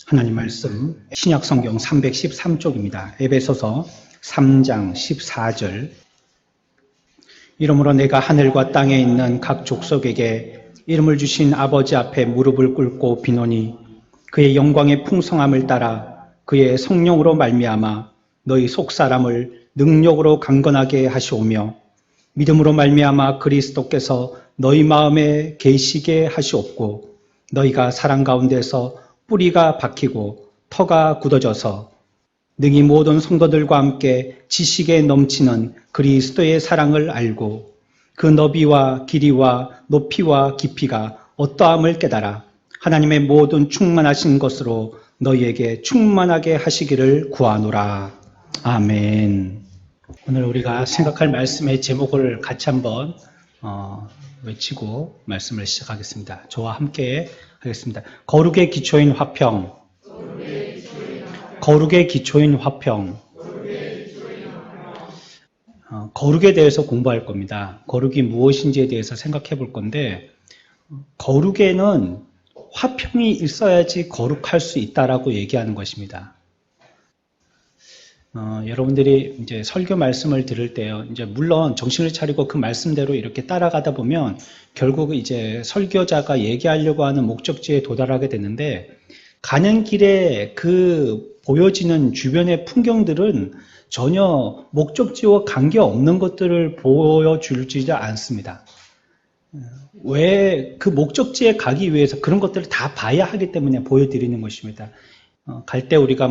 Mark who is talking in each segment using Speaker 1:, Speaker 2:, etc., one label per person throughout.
Speaker 1: 하나님 말씀 신약 성경 313쪽입니다. 에베소서 3장 14절. 이러므로 내가 하늘과 땅에 있는 각 족속에게 이름을 주신 아버지 앞에 무릎을 꿇고 비노니 그의 영광의 풍성함을 따라 그의 성령으로 말미암아 너희 속사람을 능력으로 강건하게 하시오며 믿음으로 말미암아 그리스도께서 너희 마음에 계시게 하시옵고 너희가 사랑 가운데서 뿌리가 박히고 터가 굳어져서 능히 모든 성도들과 함께 지식에 넘치는 그리스도의 사랑을 알고 그 너비와 길이와 높이와 깊이가 어떠함을 깨달아 하나님의 모든 충만하신 것으로 너희에게 충만하게 하시기를 구하노라. 아멘. 오늘 우리가 생각할 말씀의 제목을 같이 한번 외치고 말씀을 시작하겠습니다. 저와 함께 하겠습니다. 거룩의 기초인 화평. 거룩의 기초인 화평. 거룩에 대해서 공부할 겁니다. 거룩이 무엇인지에 대해서 생각해 볼 건데, 거룩에는 화평이 있어야지 거룩할 수 있다라고 얘기하는 것입니다. 여러분들이 이제 설교 말씀을 들을 때요, 이제 물론 정신을 차리고 그 말씀대로 이렇게 따라가다 보면 결국 이제 설교자가 얘기하려고 하는 목적지에 도달하게 되는데, 가는 길에 그 보여지는 주변의 풍경들은 전혀 목적지와 관계없는 것들을 보여주지 않습니다. 왜 그 목적지에 가기 위해서 그런 것들을 다 봐야 하기 때문에 보여드리는 것입니다. 갈 때 우리가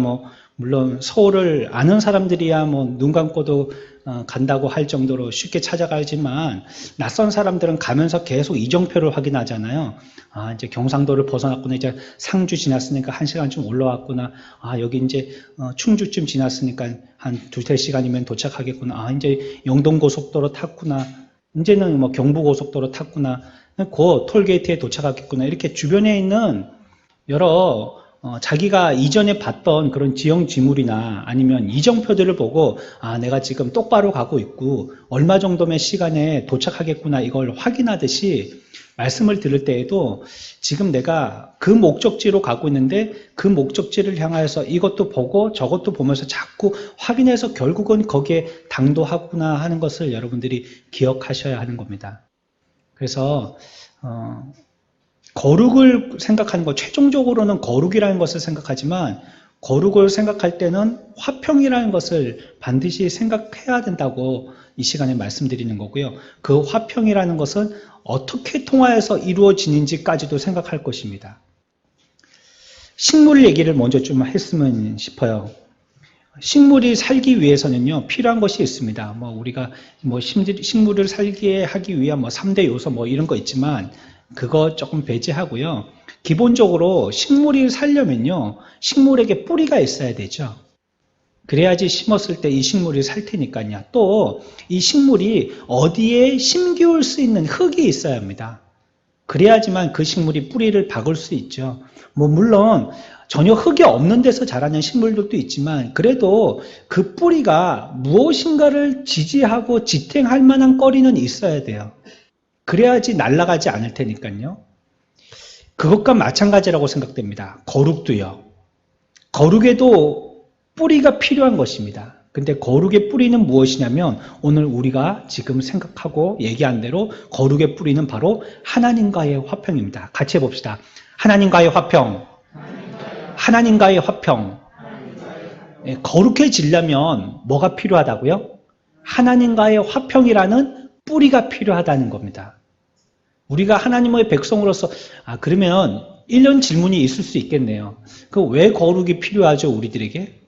Speaker 1: 물론 서울을 아는 사람들이야 눈 감고도 간다고 할 정도로 쉽게 찾아가지만 낯선 사람들은 가면서 계속 이정표를 확인하잖아요. 이제 경상도를 벗어났구나. 이제 상주 지났으니까 1시간쯤 올라왔구나. 여기 이제 충주쯤 지났으니까 한 2-3시간이면 도착하겠구나. 이제 영동고속도로 탔구나. 이제는 경부고속도로 탔구나. 그 톨게이트에 도착하겠구나. 이렇게 주변에 있는 여러 자기가 이전에 봤던 그런 지형 지물이나 아니면 이정표들을 보고 내가 지금 똑바로 가고 있고 얼마 정도의 시간에 도착하겠구나 이걸 확인하듯이 말씀을 들을 때에도 지금 내가 그 목적지로 가고 있는데 그 목적지를 향해서 이것도 보고 저것도 보면서 자꾸 확인해서 결국은 거기에 당도하구나 하는 것을 여러분들이 기억하셔야 하는 겁니다. 그래서 거룩을 생각하는 것, 최종적으로는 거룩이라는 것을 생각하지만 거룩을 생각할 때는 화평이라는 것을 반드시 생각해야 된다고 이 시간에 말씀드리는 거고요. 그 화평이라는 것은 어떻게 통하여서 이루어지는지까지도 생각할 것입니다. 식물 얘기를 먼저 좀 했으면 싶어요. 식물이 살기 위해서는요, 필요한 것이 있습니다. 우리가 식물을 살게 하기 위한 3대 요소 이런 거 있지만 그거 조금 배제하고요. 기본적으로 식물이 살려면요, 식물에게 뿌리가 있어야 되죠. 그래야지 심었을 때 이 식물이 살 테니까요. 또 이 식물이 어디에 심기울 수 있는 흙이 있어야 합니다. 그래야지만 그 식물이 뿌리를 박을 수 있죠. 물론 전혀 흙이 없는 데서 자라는 식물들도 있지만 그래도 그 뿌리가 무엇인가를 지지하고 지탱할 만한 거리는 있어야 돼요. 그래야지 날아가지 않을 테니까요. 그것과 마찬가지라고 생각됩니다. 거룩도요. 거룩에도 뿌리가 필요한 것입니다. 근데 거룩의 뿌리는 무엇이냐면 오늘 우리가 지금 생각하고 얘기한 대로 거룩의 뿌리는 바로 하나님과의 화평입니다. 같이 해봅시다. 하나님과의 화평. 하나님과의 화평. 거룩해지려면 뭐가 필요하다고요? 하나님과의 화평이라는 뿌리가 필요하다는 겁니다. 우리가 하나님의 백성으로서 그러면 1년 질문이 있을 수 있겠네요. 왜 거룩이 필요하죠, 우리들에게?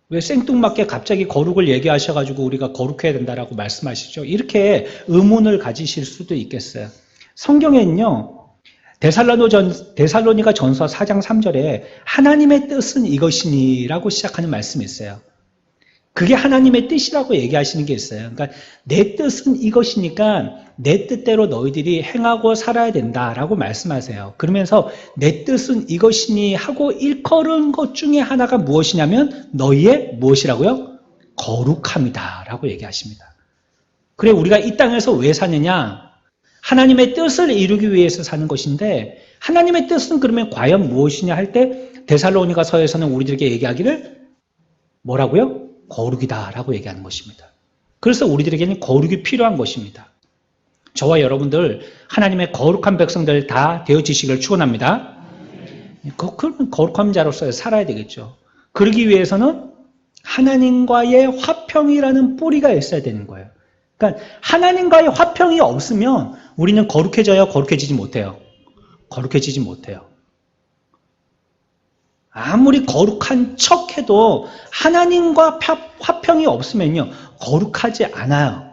Speaker 1: 왜 생뚱맞게 갑자기 거룩을 얘기하셔가지고 우리가 거룩해야 된다라고 말씀하시죠? 이렇게 의문을 가지실 수도 있겠어요. 성경에는요, 데살로니가 전서 4장 3절에 하나님의 뜻은 이것이니라고 시작하는 말씀이 있어요. 그게 하나님의 뜻이라고 얘기하시는 게 있어요. 그러니까 내 뜻은 이것이니까 내 뜻대로 너희들이 행하고 살아야 된다라고 말씀하세요. 그러면서 내 뜻은 이것이니 하고 일컬은 것 중에 하나가 무엇이냐면 너희의 무엇이라고요? 거룩함이다 라고 얘기하십니다. 그래 우리가 이 땅에서 왜 사느냐? 하나님의 뜻을 이루기 위해서 사는 것인데 하나님의 뜻은 그러면 과연 무엇이냐 할 때 데살로니가서에서는 우리들에게 얘기하기를 뭐라고요? 거룩이다라고 얘기하는 것입니다. 그래서 우리들에게는 거룩이 필요한 것입니다. 저와 여러분들 하나님의 거룩한 백성들 다 되어지시기를 축원합니다. 그러면 거룩한 자로서 살아야 되겠죠. 그러기 위해서는 하나님과의 화평이라는 뿌리가 있어야 되는 거예요. 그러니까 하나님과의 화평이 없으면 우리는 거룩해져요? 거룩해지지 못해요? 거룩해지지 못해요. 아무리 거룩한 척해도 하나님과 화평이 없으면요 거룩하지 않아요.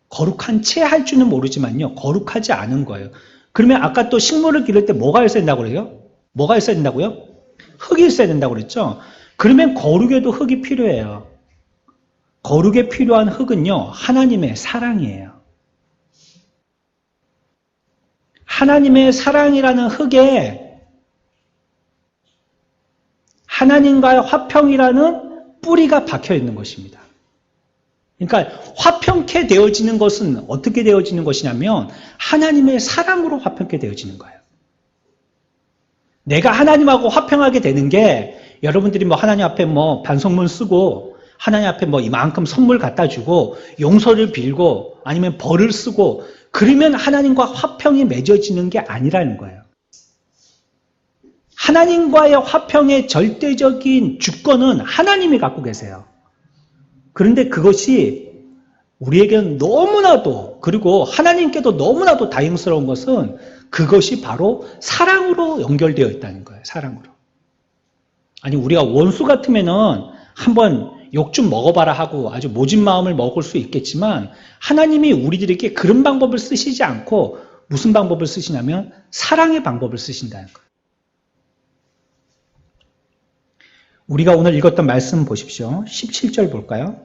Speaker 1: 거룩한 채 할 줄은 모르지만요 거룩하지 않은 거예요. 그러면 아까 또 식물을 기를 때 뭐가 있어야 된다고 그래요? 뭐가 있어야 된다고요? 흙이 있어야 된다고 그랬죠? 그러면 거룩에도 흙이 필요해요. 거룩에 필요한 흙은요 하나님의 사랑이에요. 하나님의 사랑이라는 흙에 하나님과의 화평이라는 뿌리가 박혀 있는 것입니다. 그러니까 화평케 되어지는 것은 어떻게 되어지는 것이냐면 하나님의 사랑으로 화평케 되어지는 거예요. 내가 하나님하고 화평하게 되는 게 여러분들이 뭐 하나님 앞에 뭐 반성문 쓰고 하나님 앞에 뭐 이만큼 선물 갖다 주고 용서를 빌고 아니면 벌을 쓰고 그러면 하나님과 화평이 맺어지는 게 아니라는 거예요. 하나님과의 화평의 절대적인 주권은 하나님이 갖고 계세요. 그런데 그것이 우리에게는 너무나도 그리고 하나님께도 너무나도 다행스러운 것은 그것이 바로 사랑으로 연결되어 있다는 거예요. 사랑으로. 아니 우리가 원수 같으면은 한번 욕 좀 먹어봐라 하고 아주 모진 마음을 먹을 수 있겠지만 하나님이 우리들에게 그런 방법을 쓰시지 않고 무슨 방법을 쓰시냐면 사랑의 방법을 쓰신다는 거예요. 우리가 오늘 읽었던 말씀 보십시오. 17절 볼까요?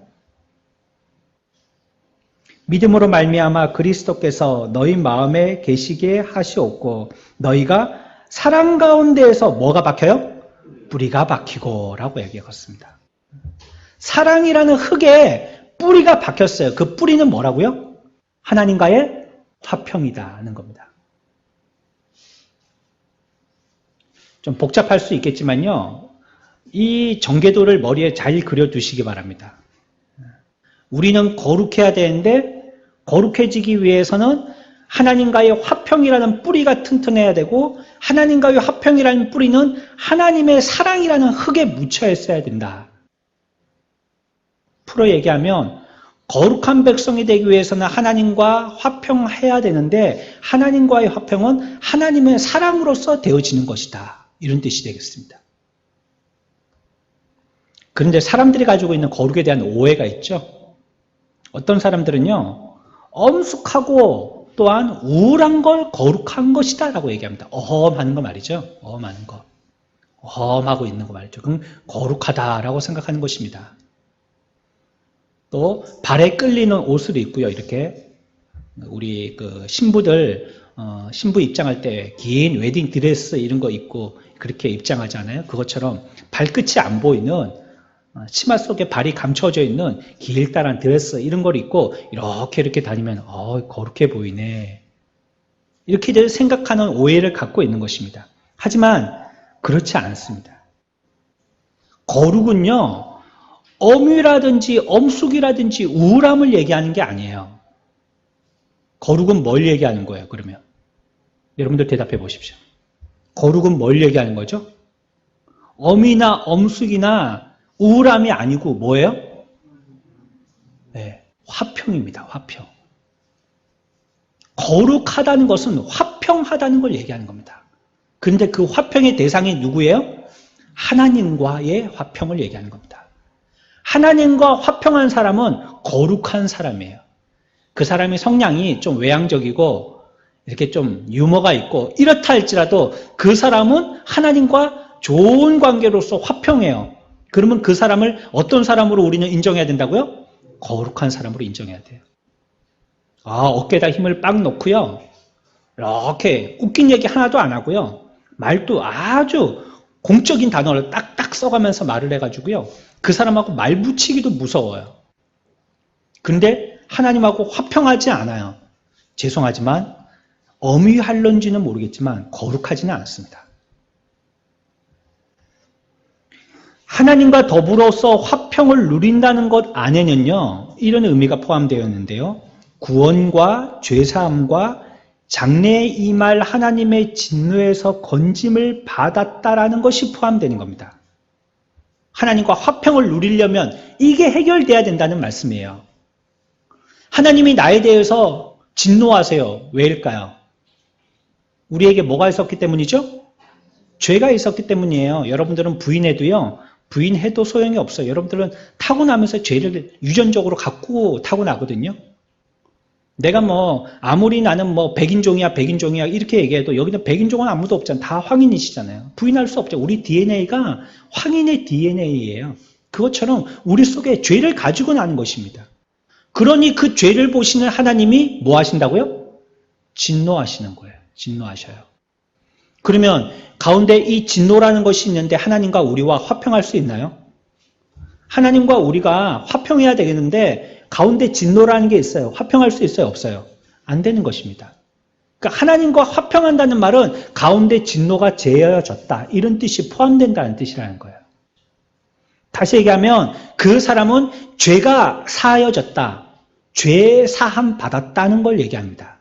Speaker 1: 믿음으로 말미암아 그리스도께서 너희 마음에 계시게 하시옵고 너희가 사랑 가운데에서 뭐가 박혀요? 뿌리가 박히고 라고 얘기했습니다. 사랑이라는 흙에 뿌리가 박혔어요. 그 뿌리는 뭐라고요? 하나님과의 화평이다는 겁니다. 좀 복잡할 수 있겠지만요. 이 전개도를 머리에 잘 그려두시기 바랍니다. 우리는 거룩해야 되는데 거룩해지기 위해서는 하나님과의 화평이라는 뿌리가 튼튼해야 되고 하나님과의 화평이라는 뿌리는 하나님의 사랑이라는 흙에 묻혀 있어야 된다. 풀어 얘기하면 거룩한 백성이 되기 위해서는 하나님과 화평해야 되는데 하나님과의 화평은 하나님의 사랑으로서 되어지는 것이다. 이런 뜻이 되겠습니다. 그런데 사람들이 가지고 있는 거룩에 대한 오해가 있죠. 어떤 사람들은요. 엄숙하고 또한 우울한 걸 거룩한 것이다 라고 얘기합니다. 어험하는 거 말이죠. 어험하는 거. 어험하고 있는 거 말이죠. 그럼 거룩하다라고 생각하는 것입니다. 또 발에 끌리는 옷을 입고요. 이렇게 우리 그 신부들 신부 입장할 때 긴 웨딩 드레스 이런 거 입고 그렇게 입장하잖아요. 그것처럼 발끝이 안 보이는 치마 속에 발이 감춰져 있는 길다란 드레스 이런 걸 입고 이렇게 다니면 거룩해 보이네. 이렇게 생각하는 오해를 갖고 있는 것입니다. 하지만 그렇지 않습니다. 거룩은요. 엄유라든지 엄숙이라든지 우울함을 얘기하는 게 아니에요. 거룩은 뭘 얘기하는 거예요, 그러면? 여러분들 대답해 보십시오. 거룩은 뭘 얘기하는 거죠? 엄이나 엄숙이나 우울함이 아니고 뭐예요? 네, 화평입니다. 화평. 거룩하다는 것은 화평하다는 걸 얘기하는 겁니다. 그런데 그 화평의 대상이 누구예요? 하나님과의 화평을 얘기하는 겁니다. 하나님과 화평한 사람은 거룩한 사람이에요. 그 사람의 성향이 좀 외향적이고 이렇게 좀 유머가 있고 이렇다 할지라도 그 사람은 하나님과 좋은 관계로서 화평해요. 그러면 그 사람을 어떤 사람으로 우리는 인정해야 된다고요? 거룩한 사람으로 인정해야 돼요. 어깨에다 힘을 빡 놓고요. 이렇게 웃긴 얘기 하나도 안 하고요. 말도 아주 공적인 단어를 딱딱 써가면서 말을 해가지고요. 그 사람하고 말 붙이기도 무서워요. 근데 하나님하고 화평하지 않아요. 죄송하지만 엄위할런지는 모르겠지만 거룩하지는 않습니다. 하나님과 더불어서 화평을 누린다는 것 안에는요, 이런 의미가 포함되어 있는데요. 구원과 죄사함과 장래에 임할 하나님의 진노에서 건짐을 받았다라는 것이 포함되는 겁니다. 하나님과 화평을 누리려면 이게 해결돼야 된다는 말씀이에요. 하나님이 나에 대해서 진노하세요. 왜일까요? 우리에게 뭐가 있었기 때문이죠? 죄가 있었기 때문이에요. 여러분들은 부인해도 소용이 없어요. 여러분들은 타고나면서 죄를 유전적으로 갖고 타고나거든요. 내가 아무리 나는 백인종이야 이렇게 얘기해도 여기는 백인종은 아무도 없잖아요. 다 황인이시잖아요. 부인할 수 없죠. 우리 DNA가 황인의 DNA예요. 그것처럼 우리 속에 죄를 가지고 나는 것입니다. 그러니 그 죄를 보시는 하나님이 뭐 하신다고요? 진노하시는 거예요. 진노하셔요. 그러면 가운데 이 진노라는 것이 있는데 하나님과 우리와 화평할 수 있나요? 하나님과 우리가 화평해야 되겠는데 가운데 진노라는 게 있어요. 화평할 수 있어요? 없어요? 안 되는 것입니다. 그러니까 하나님과 화평한다는 말은 가운데 진노가 제어졌다. 이런 뜻이 포함된다는 뜻이라는 거예요. 다시 얘기하면 그 사람은 죄가 사하여졌다. 죄 사함 받았다는 걸 얘기합니다.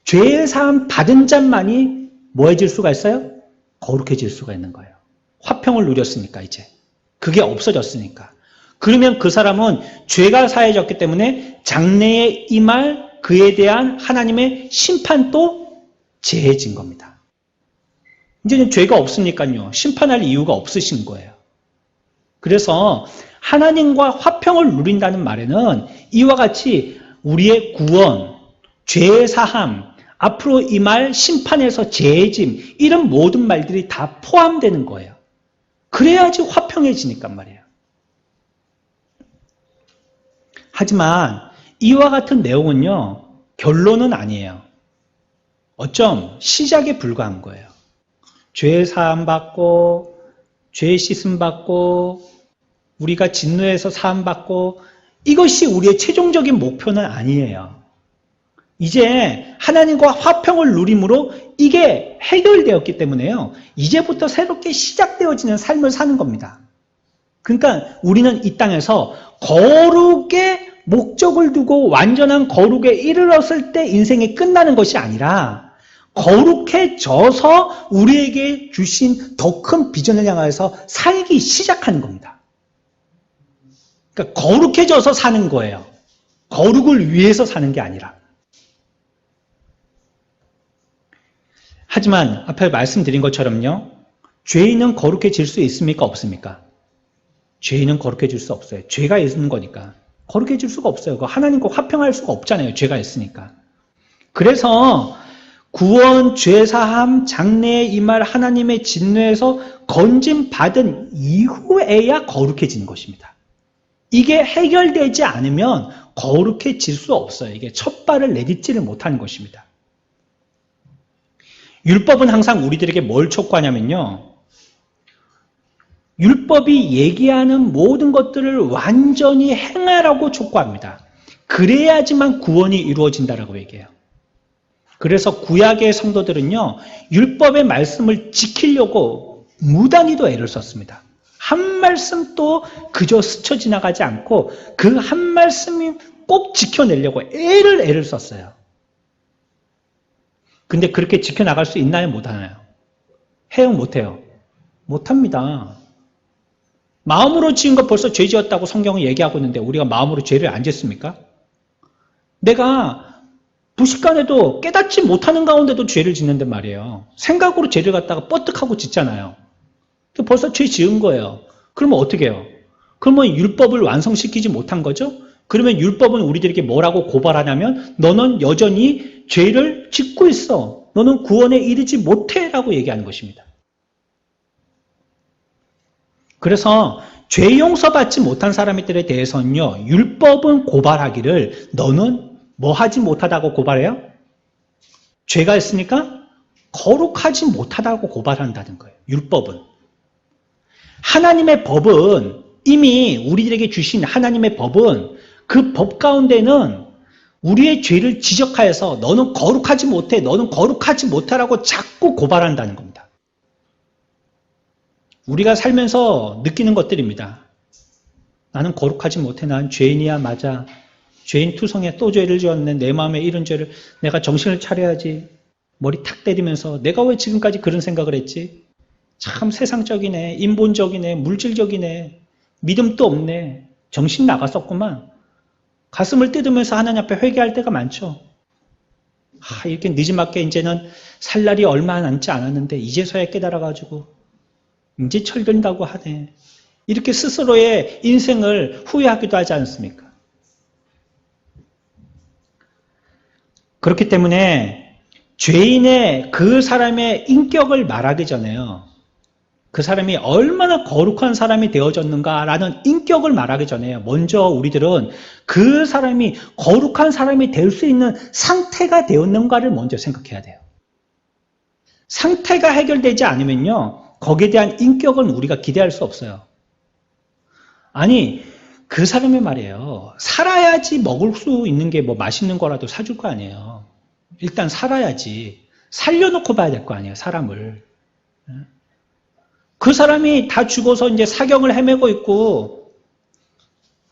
Speaker 1: 죄 사함 받은 자만이 뭐해질 수가 있어요? 거룩해질 수가 있는 거예요. 화평을 누렸으니까 이제. 그게 없어졌으니까. 그러면 그 사람은 죄가 사해졌기 때문에 장래에 임할 그에 대한 하나님의 심판도 제해진 겁니다. 이제는 죄가 없으니까요. 심판할 이유가 없으신 거예요. 그래서 하나님과 화평을 누린다는 말에는 이와 같이 우리의 구원, 죄의 사함, 앞으로 임할 심판에서 제해짐 이런 모든 말들이 다 포함되는 거예요. 그래야지 화평해지니까 말이에요. 하지만 이와 같은 내용은요. 결론은 아니에요. 어쩜 시작에 불과한 거예요. 죄 사함 받고 죄 씻음 받고 우리가 진노에서 사함 받고 이것이 우리의 최종적인 목표는 아니에요. 이제 하나님과 화평을 누림으로 이게 해결되었기 때문에요. 이제부터 새롭게 시작되어지는 삶을 사는 겁니다. 그러니까 우리는 이 땅에서 거룩의 목적을 두고 완전한 거룩에 이르렀을 때 인생이 끝나는 것이 아니라 거룩해져서 우리에게 주신 더 큰 비전을 향해서 살기 시작하는 겁니다. 그러니까 거룩해져서 사는 거예요. 거룩을 위해서 사는 게 아니라. 하지만 앞에 말씀드린 것처럼요. 죄인은 거룩해질 수 있습니까? 없습니까? 죄인은 거룩해질 수 없어요. 죄가 있는 거니까. 거룩해질 수가 없어요. 하나님과 화평할 수가 없잖아요. 죄가 있으니까. 그래서 구원, 죄사함, 장래에 임할 하나님의 진노에서 건짐받은 이후에야 거룩해지는 것입니다. 이게 해결되지 않으면 거룩해질 수 없어요. 이게 첫 발을 내딛지를 못하는 것입니다. 율법은 항상 우리들에게 뭘 촉구하냐면요. 율법이 얘기하는 모든 것들을 완전히 행하라고 촉구합니다. 그래야지만 구원이 이루어진다라고 얘기해요. 그래서 구약의 성도들은요. 율법의 말씀을 지키려고 무단히도 애를 썼습니다. 한 말씀도 그저 스쳐 지나가지 않고 그 한 말씀이 꼭 지켜내려고 애를 썼어요. 근데 그렇게 지켜나갈 수 있나요? 못하나요? 해요? 못해요? 못합니다. 마음으로 지은 것 벌써 죄 지었다고 성경은 얘기하고 있는데 우리가 마음으로 죄를 안 짓습니까? 내가 부식간에도 깨닫지 못하는 가운데도 죄를 짓는단 말이에요. 생각으로 죄를 갖다가 뻗뜩하고 짓잖아요. 벌써 죄 지은 거예요. 그러면 어떻게 해요? 그러면 율법을 완성시키지 못한 거죠? 그러면 율법은 우리들에게 뭐라고 고발하냐면 너는 여전히 죄를 짓고 있어. 너는 구원에 이르지 못해 라고 얘기하는 것입니다. 그래서 죄 용서받지 못한 사람들에 대해서는요. 율법은 고발하기를 너는 뭐 하지 못하다고 고발해요? 죄가 있으니까 거룩하지 못하다고 고발한다는 거예요. 율법은. 하나님의 법은 이미 우리들에게 주신 하나님의 법은 그 법 가운데는 우리의 죄를 지적하여서 너는 거룩하지 못해, 너는 거룩하지 못하라고 자꾸 고발한다는 겁니다. 우리가 살면서 느끼는 것들입니다. 나는 거룩하지 못해, 난 죄인이야, 맞아. 죄인 투성에 또 죄를 지었네. 내 마음에 이런 죄를 내가 정신을 차려야지. 머리 탁 때리면서 내가 왜 지금까지 그런 생각을 했지? 참 세상적이네, 인본적이네, 물질적이네, 믿음도 없네, 정신 나갔었구만. 가슴을 뜯으면서 하나님 앞에 회개할 때가 많죠. 이렇게 늦지막게 이제는 살 날이 얼마 남지 않았는데 이제서야 깨달아가지고 이제 철든다고 하네. 이렇게 스스로의 인생을 후회하기도 하지 않습니까? 그렇기 때문에 죄인의 그 사람의 인격을 말하기 전에요. 그 사람이 얼마나 거룩한 사람이 되어졌는가라는 인격을 말하기 전에 먼저 우리들은 그 사람이 거룩한 사람이 될 수 있는 상태가 되었는가를 먼저 생각해야 돼요. 상태가 해결되지 않으면요, 거기에 대한 인격은 우리가 기대할 수 없어요. 아니, 그 사람의 말이에요. 살아야지 먹을 수 있는 게 뭐 맛있는 거라도 사줄 거 아니에요. 일단 살아야지. 살려놓고 봐야 될 거 아니에요, 사람을. 그 사람이 다 죽어서 이제 사경을 헤매고 있고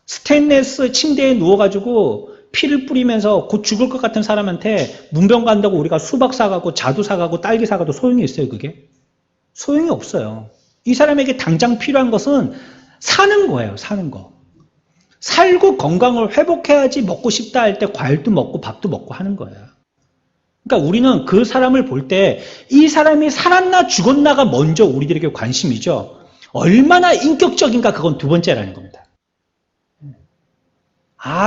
Speaker 1: 스테인레스 침대에 누워가지고 피를 뿌리면서 곧 죽을 것 같은 사람한테 문병 간다고 우리가 수박 사가고 자두 사가고 딸기 사가도 소용이 있어요, 그게? 소용이 없어요. 이 사람에게 당장 필요한 것은 사는 거예요, 사는 거. 살고 건강을 회복해야지 먹고 싶다 할 때 과일도 먹고 밥도 먹고 하는 거예요. 그러니까 우리는 그 사람을 볼 때 이 사람이 살았나 죽었나가 먼저 우리들에게 관심이죠. 얼마나 인격적인가 그건 두 번째라는 겁니다.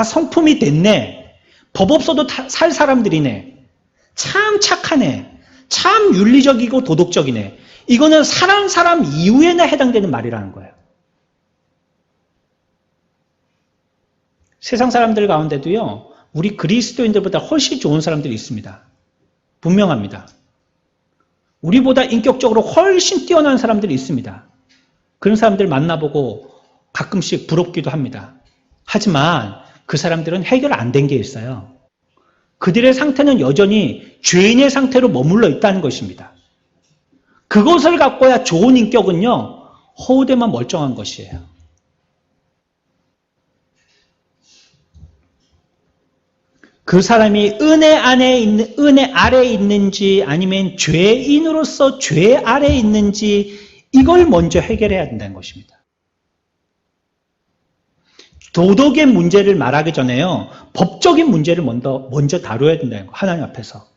Speaker 1: 성품이 됐네. 법 없어도 살 사람들이네. 참 착하네. 참 윤리적이고 도덕적이네. 이거는 사는 사람 이후에나 해당되는 말이라는 거예요. 세상 사람들 가운데도요, 우리 그리스도인들보다 훨씬 좋은 사람들이 있습니다. 분명합니다. 우리보다 인격적으로 훨씬 뛰어난 사람들이 있습니다. 그런 사람들 만나보고 가끔씩 부럽기도 합니다. 하지만 그 사람들은 해결 안 된 게 있어요. 그들의 상태는 여전히 죄인의 상태로 머물러 있다는 것입니다. 그것을 갖고야 좋은 인격은요, 허우대만 멀쩡한 것이에요. 그 사람이 은혜 아래에 있는지 아니면 죄인으로서 죄 아래에 있는지 이걸 먼저 해결해야 된다는 것입니다. 도덕의 문제를 말하기 전에요, 법적인 문제를 먼저 다뤄야 된다는 거예요. 하나님 앞에서.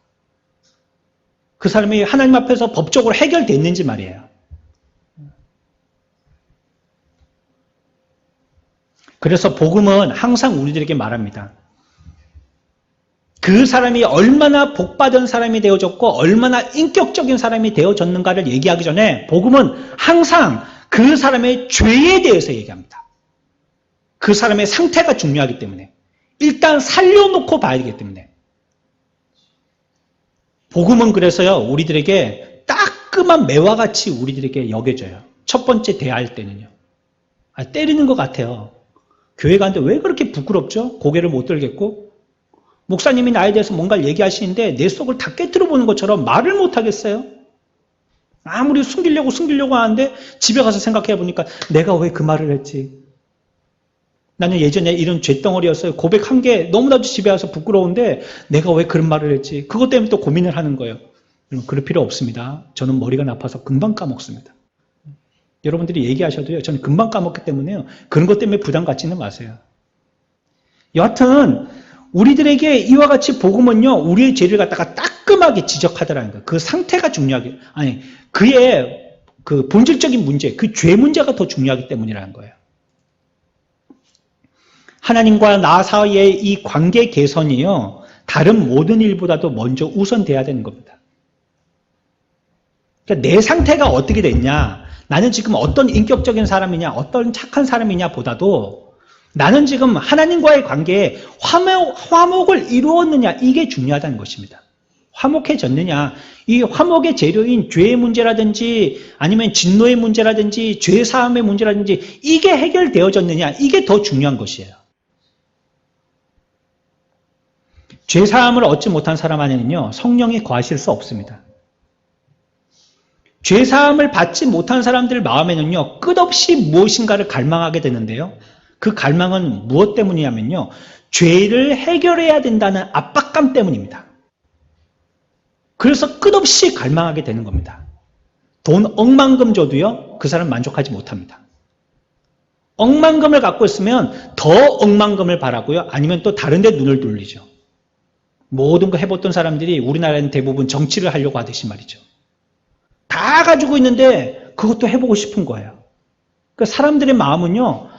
Speaker 1: 그 사람이 하나님 앞에서 법적으로 해결됐는지 말이에요. 그래서 복음은 항상 우리들에게 말합니다. 그 사람이 얼마나 복받은 사람이 되어졌고 얼마나 인격적인 사람이 되어졌는가를 얘기하기 전에 복음은 항상 그 사람의 죄에 대해서 얘기합니다. 그 사람의 상태가 중요하기 때문에 일단 살려놓고 봐야 되기 때문에 복음은 그래서요, 우리들에게 따끔한 매와 같이 우리들에게 여겨져요. 첫 번째 대화할 때는요. 때리는 것 같아요. 교회 가는데 왜 그렇게 부끄럽죠? 고개를 못 들겠고 목사님이 나에 대해서 뭔가를 얘기하시는데 내 속을 다 깨트려 보는 것처럼 말을 못 하겠어요? 아무리 숨기려고 하는데 집에 가서 생각해 보니까 내가 왜 그 말을 했지? 나는 예전에 이런 죄덩어리였어요. 고백한 게 너무나도 집에 와서 부끄러운데 내가 왜 그런 말을 했지? 그것 때문에 또 고민을 하는 거예요. 그럴 필요 없습니다. 저는 머리가 나빠서 금방 까먹습니다. 여러분들이 얘기하셔도요, 저는 금방 까먹기 때문에요. 그런 것 때문에 부담 갖지는 마세요. 여하튼 우리들에게 이와 같이 복음은요, 우리의 죄를 갖다가 따끔하게 지적하더라는 거예요. 그 상태가 중요하게, 그의 그 본질적인 문제, 그 죄 문제가 더 중요하기 때문이라는 거예요. 하나님과 나 사이의 이 관계 개선이요, 다른 모든 일보다도 먼저 우선돼야 되는 겁니다. 그러니까 내 상태가 어떻게 됐냐, 나는 지금 어떤 인격적인 사람이냐, 어떤 착한 사람이냐 보다도 나는 지금 하나님과의 관계에 화목을 이루었느냐, 이게 중요하다는 것입니다. 화목해졌느냐, 이 화목의 재료인 죄의 문제라든지 아니면 진노의 문제라든지 죄 사함의 문제라든지 이게 해결되어졌느냐, 이게 더 중요한 것이에요. 죄사함을 얻지 못한 사람 안에는요, 성령이 거하실 수 없습니다. 죄사함을 받지 못한 사람들 마음에는요, 끝없이 무엇인가를 갈망하게 되는데요. 그 갈망은 무엇 때문이냐면요, 죄를 해결해야 된다는 압박감 때문입니다. 그래서 끝없이 갈망하게 되는 겁니다. 돈 억만금 줘도요, 그 사람 만족하지 못합니다. 억만금을 갖고 있으면 더 억만금을 바라고요, 아니면 또 다른 데 눈을 돌리죠. 모든 거 해봤던 사람들이 우리나라는 대부분 정치를 하려고 하듯이 말이죠. 다 가지고 있는데 그것도 해보고 싶은 거예요. 그러니까 사람들의 마음은요,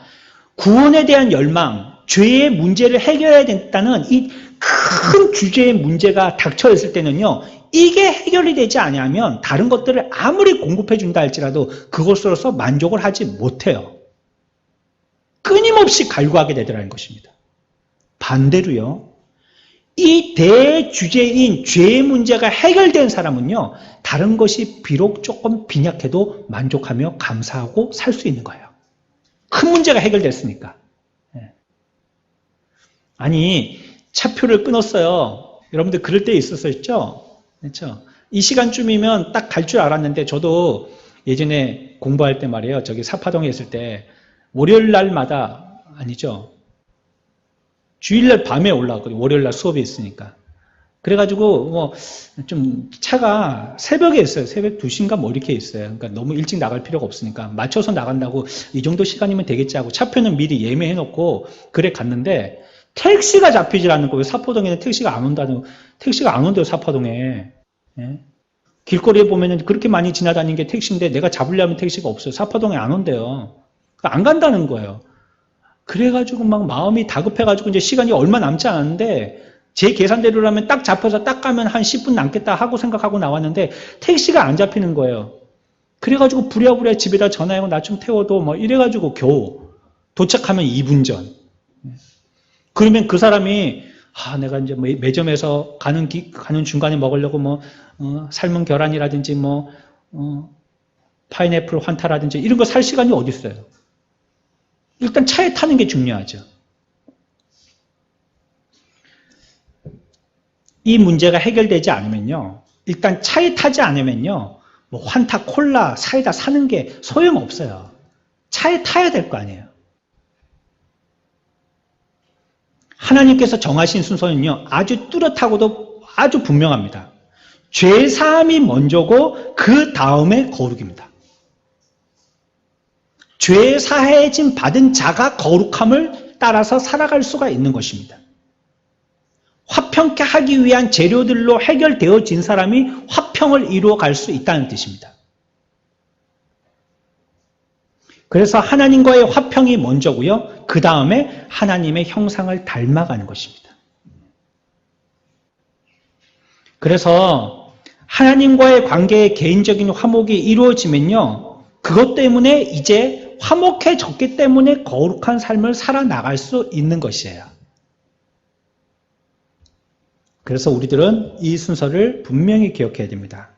Speaker 1: 구원에 대한 열망, 죄의 문제를 해결해야 된다는 이 큰 주제의 문제가 닥쳐 있을 때는요, 이게 해결이 되지 않으면 다른 것들을 아무리 공급해 준다 할지라도 그것으로서 만족을 하지 못해요. 끊임없이 갈구하게 되더라는 것입니다. 반대로요, 이 대주제인 죄의 문제가 해결된 사람은요, 다른 것이 비록 조금 빈약해도 만족하며 감사하고 살 수 있는 거예요. 큰 문제가 해결됐으니까. 아니, 차표를 끊었어요. 여러분들 그럴 때 있었었죠? 그렇죠? 이 시간쯤이면 딱 갈 줄 알았는데, 저도 예전에 공부할 때 말이에요. 저기 사파동에 있을 때 월요일 날마다, 아니죠, 주일날 밤에 올라왔거든요. 월요일날 수업이 있으니까. 그래가지고 좀 차가 새벽에 있어요. 새벽 2시인가 뭐 이렇게 있어요. 그러니까 너무 일찍 나갈 필요가 없으니까 맞춰서 나간다고 이 정도 시간이면 되겠지 하고 차표는 미리 예매해놓고 그래 갔는데 택시가 잡히질 않는 거예요. 사포동에는 택시가 안 온다는, 택시가 안 온대요, 사포동에. 예? 길거리에 보면은 그렇게 많이 지나다니는 게 택시인데 내가 잡으려면 택시가 없어요. 사포동에 안 온대요. 그러니까 안 간다는 거예요. 그래가지고 막 마음이 다급해가지고 이제 시간이 얼마 남지 않았는데 제 계산대로라면 딱 잡혀서 딱 가면 한 10분 남겠다 하고 생각하고 나왔는데 택시가 안 잡히는 거예요. 그래가지고 부랴부랴 집에다 전화하고 나 좀 태워도 뭐 이래가지고 겨우 도착하면 2분 전. 그러면 그 사람이 내가 이제 뭐 매점에서 가는 중간에 먹으려고 삶은 계란이라든지 파인애플 환타라든지 이런 거 살 시간이 어디 있어요? 일단 차에 타는 게 중요하죠. 이 문제가 해결되지 않으면요, 일단 차에 타지 않으면요, 뭐 환타, 콜라, 사이다 사는 게 소용없어요. 차에 타야 될 거 아니에요. 하나님께서 정하신 순서는요, 아주 뚜렷하고도 아주 분명합니다. 죄사함이 먼저고 그 다음에 거룩입니다. 죄사해짐 받은 자가 거룩함을 따라서 살아갈 수가 있는 것입니다. 화평케 하기 위한 재료들로 해결되어진 사람이 화평을 이루어 갈 수 있다는 뜻입니다. 그래서 하나님과의 화평이 먼저고요. 그 다음에 하나님의 형상을 닮아가는 것입니다. 그래서 하나님과의 관계의 개인적인 화목이 이루어지면요, 그것 때문에 이제 화목해졌기 때문에 거룩한 삶을 살아나갈 수 있는 것이에요. 그래서 우리들은 이 순서를 분명히 기억해야 됩니다.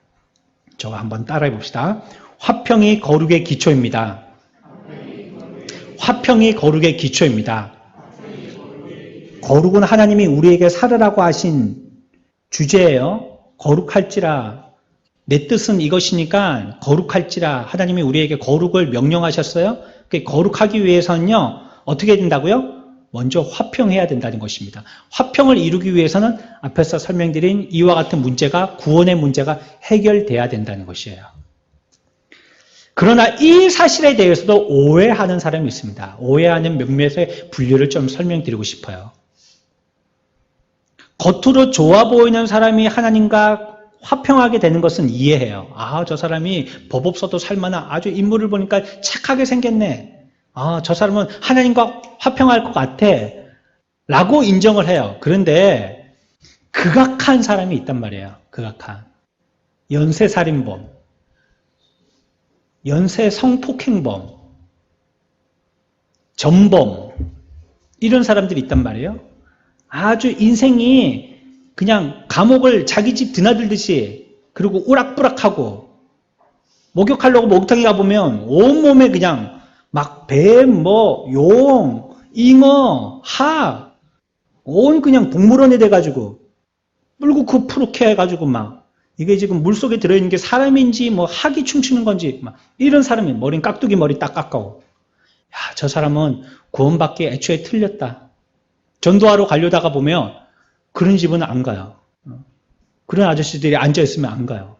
Speaker 1: 저와 한번 따라해 봅시다. 화평이 거룩의 기초입니다. 화평이 거룩의 기초입니다. 거룩은 하나님이 우리에게 살으라고 하신 주제예요. 거룩할지라. 내 뜻은 이것이니까 거룩할지라. 하나님이 우리에게 거룩을 명령하셨어요. 거룩하기 위해서는요, 어떻게 된다고요? 먼저 화평해야 된다는 것입니다. 화평을 이루기 위해서는 앞에서 설명드린 이와 같은 문제가, 구원의 문제가 해결돼야 된다는 것이에요. 그러나 이 사실에 대해서도 오해하는 사람이 있습니다. 오해하는 몇몇의 분류를 좀 설명드리고 싶어요. 겉으로 좋아 보이는 사람이 하나님과 화평하게 되는 것은 이해해요. 저 사람이 법 없어도 살만한 아주 인물을 보니까 착하게 생겼네. 저 사람은 하나님과 화평할 것 같아. 라고 인정을 해요. 그런데 극악한 사람이 있단 말이에요. 극악한. 연쇄살인범, 연쇄 성폭행범, 전범, 이런 사람들이 있단 말이에요. 아주 인생이 그냥 감옥을 자기 집 드나들듯이, 그리고 우락부락하고, 목욕하려고 목욕탕에 가보면 온몸에 그냥 막 뱀, 용, 잉어, 하, 온 그냥 동물원이 돼가지고 물고 그 푸르게 해가지고 막 이게 지금 물속에 들어있는 게 사람인지 뭐 학이 춤추는 건지 막 이런 사람이 머리는 깍두기 머리 딱 깎아오. 야, 저 사람은 구원받기 애초에 틀렸다. 전도하러 가려다가 보면 그런 집은 안 가요. 그런 아저씨들이 앉아있으면 안 가요.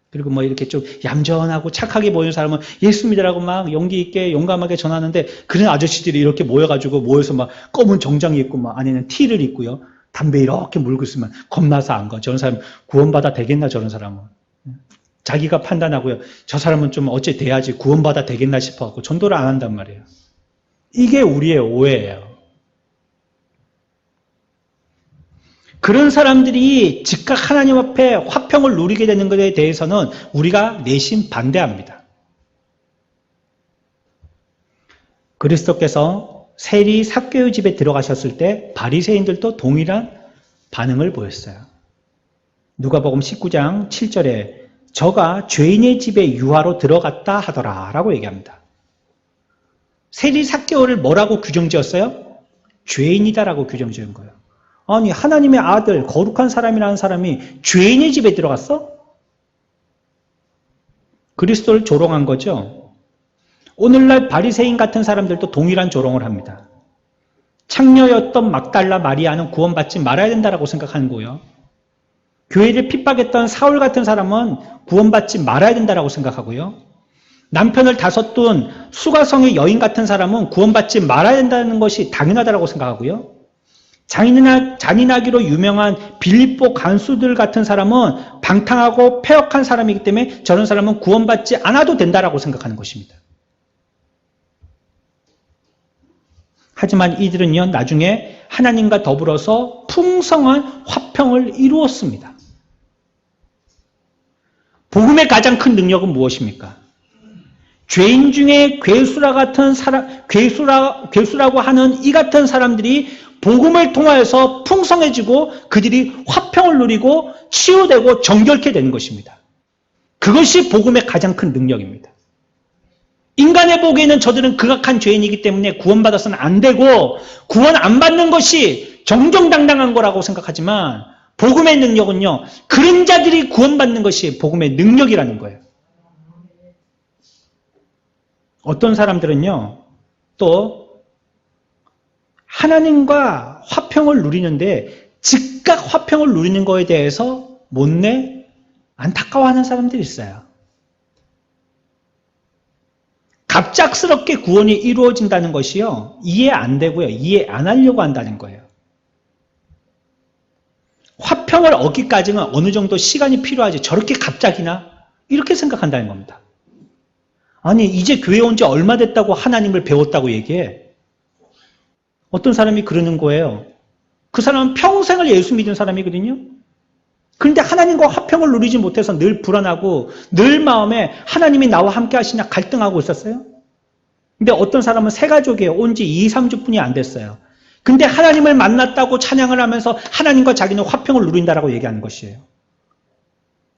Speaker 1: 그리고 뭐 이렇게 좀 얌전하고 착하게 보이는 사람은 예수 믿으라고 막 용기 있게 용감하게 전하는데 그런 아저씨들이 이렇게 모여서 막 검은 정장 입고 막 안에는 티를 입고요. 담배 이렇게 물고 있으면 겁나서 안 가. 저런 사람 구원받아 되겠나 저런 사람은. 자기가 판단하고요. 저 사람은 좀 어째 돼야지 구원받아 되겠나 싶어갖고 전도를 안 한단 말이에요. 이게 우리의 오해예요. 그런 사람들이 즉각 하나님 앞에 화평을 누리게 되는 것에 대해서는 우리가 내심 반대합니다. 그리스도께서 세리 삭개의 집에 들어가셨을 때 바리새인들도 동일한 반응을 보였어요. 누가복음 19장 7절에 저가 죄인의 집에 유하로 들어갔다 하더라 라고 얘기합니다. 세리 삭개오를 뭐라고 규정지었어요? 죄인이다라고 규정지은 거예요. 아니 하나님의 아들 거룩한 사람이라는 사람이 죄인의 집에 들어갔어? 그리스도를 조롱한 거죠. 오늘날 바리새인 같은 사람들도 동일한 조롱을 합니다. 창녀였던 막달라 마리아는 구원받지 말아야 된다고 생각하는 거예요. 교회를 핍박했던 사울 같은 사람은 구원받지 말아야 된다고 생각하고요. 남편을 다섯둔 수가성의 여인 같은 사람은 구원받지 말아야 된다는 것이 당연하다고 생각하고요. 잔인하기로 유명한 빌립보 간수들 같은 사람은 방탕하고 폐역한 사람이기 때문에 저런 사람은 구원받지 않아도 된다고 생각하는 것입니다. 하지만 이들은요, 나중에 하나님과 더불어서 풍성한 화평을 이루었습니다. 복음의 가장 큰 능력은 무엇입니까? 죄인 중에 괴수라 같은 사람, 괴수라고 하는 이 같은 사람들이 복음을 통하여서 풍성해지고 그들이 화평을 누리고 치유되고 정결케 되는 것입니다. 그것이 복음의 가장 큰 능력입니다. 인간의 보기에는 저들은 극악한 죄인이기 때문에 구원받아서는 안 되고 구원 안 받는 것이 정정당당한 거라고 생각하지만 복음의 능력은요, 그런 자들이 구원받는 것이 복음의 능력이라는 거예요. 어떤 사람들은요, 또 하나님과 화평을 누리는데 즉각 화평을 누리는 거에 대해서 못내 안타까워하는 사람들이 있어요. 갑작스럽게 구원이 이루어진다는 것이요, 이해 안 되고요, 이해 안 하려고 한다는 거예요. 화평을 얻기까지는 어느 정도 시간이 필요하지 저렇게 갑자기나 이렇게 생각한다는 겁니다. 아니 이제 교회 온 지 얼마 됐다고 하나님을 배웠다고 얘기해. 어떤 사람이 그러는 거예요. 그 사람은 평생을 예수 믿은 사람이거든요. 그런데 하나님과 화평을 누리지 못해서 늘 불안하고 늘 마음에 하나님이 나와 함께 하시냐 갈등하고 있었어요. 근데 어떤 사람은 새 가족이에요. 온 지 2, 3주뿐이 안 됐어요. 근데 하나님을 만났다고 찬양을 하면서 하나님과 자기는 화평을 누린다라고 얘기하는 것이에요.